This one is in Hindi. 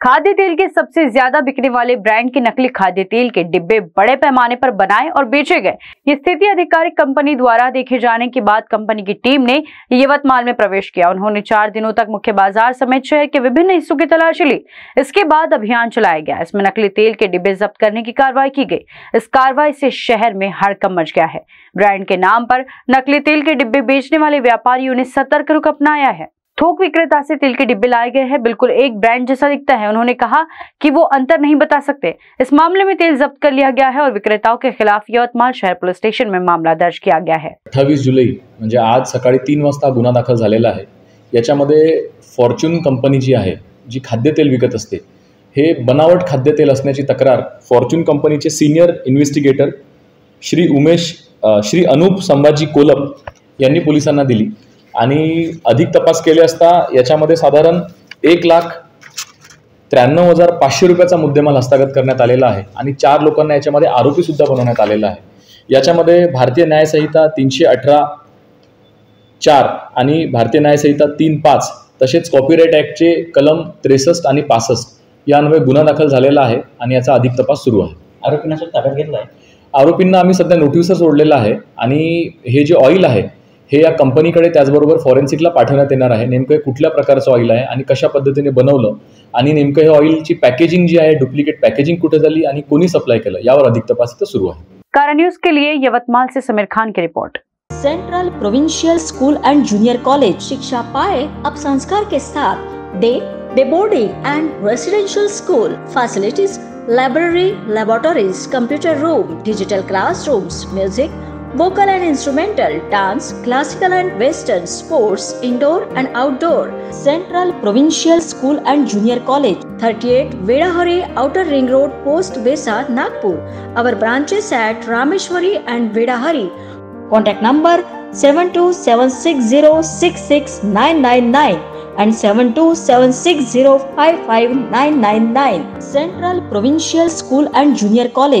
खाद्य तेल के सबसे ज्यादा बिकने वाले ब्रांड के नकली खाद्य तेल के डिब्बे बड़े पैमाने पर बनाए और बेचे गए। ये स्थिति आधिकारिक कंपनी द्वारा देखे जाने के बाद कंपनी की टीम ने यवतमाल में प्रवेश किया। उन्होंने 4 दिनों तक मुख्य बाजार समेत शहर के विभिन्न हिस्सों की तलाशी ली। इसके बाद अभियान चलाया गया। इसमें नकली तेल के डिब्बे जब्त करने की कार्रवाई की गई। इस कार्रवाई से शहर में हड़कंप मच गया है। ब्रांड के नाम पर नकली तेल के डिब्बे बेचने वाले व्यापारियों ने सतर्क रुख अपनाया है। थोक विक्रेता से तेल के डिब्बे लाए गए हैं, बिल्कुल एक ब्रांड जैसा दिखता है। उन्होंने कहा कि वो अंतर नहीं बता सकते। इस मामले में तेल जब्त कर लिया गया है और विक्रेताओं के खिलाफ यवतमाळ शहर पोलीस स्टेशन में मामला दर्ज किया गया है। 28 जुलै म्हणजे आज सकाळी 3 वाजता गुन्हा दाखल झालेला आहे। याच्यामध्ये फॉर्च्यून कंपनी जी आहे, जी खाद्यतेल विकत असते, हे बनावट खाद्यतेल असण्याची तक्रार फॉर्च्यून कंपनीचे सिनियर इन्व्हेस्टिगेटर श्री अनूप संभाजी कोलप यांनी पोलिसांना दिली आणि अधिक तपास केले असता याच्यामध्ये साधारण 1,93,500 रुपयाचा मुद्देमाल हस्तगत करण्यात आलेला आहे आणि 4 लोकांना याच्यामध्ये आरोपी सुद्धा बनवण्यात आलेला आहे। याच्यामध्ये भारतीय न्याय संहिता 318(4) आणि भारतीय न्याय संहिता 3(5) तसेच कॉपीराइट ॲक्टचे कलम 63 आणि 65 यान्वये गुन्हा दाखल झालेला आहे आणि याचा अधिक तपास सुरू आहे। आरोपींना ताब्यात घेतला आहे। आरोपींना आम्ही सध्या नोटीसवर सोडलेला आहे आणि हे जे ऑइल आहे हे या कंपनीकडे त्याचबरोबर फॉरेन्सिकला पाठवण्यात येणार आहे। नेमकं कुठल्या प्रकारचं ऑइल आहे आणि कशा पद्धतीने बनवलं आणि नेमकं हे ऑइलची पॅकेजिंग जी आहे, डुप्लिकेट पॅकेजिंग कुठे झाली आणि कोणी सप्लाय केलं, यावर अधिक तपास सुरू आहे। कारा न्यूज के लिए यवतमाल से समीर खान की report. Central provincial school and junior college शिक्षा पाए अब संस्कार के साथ day boarding and residential school facilities, library, laboratories, computer room, digital classrooms, music, vocal and instrumental, dance, classical and western, sports, indoor and outdoor. Central Provincial School and Junior College, 38 Vedahari, Outer Ring Road, Post Besa, Nagpur. Our branches at Rameshwari and Vedahari. Contact number 7276066999 and 7276055999. Central Provincial School and Junior College.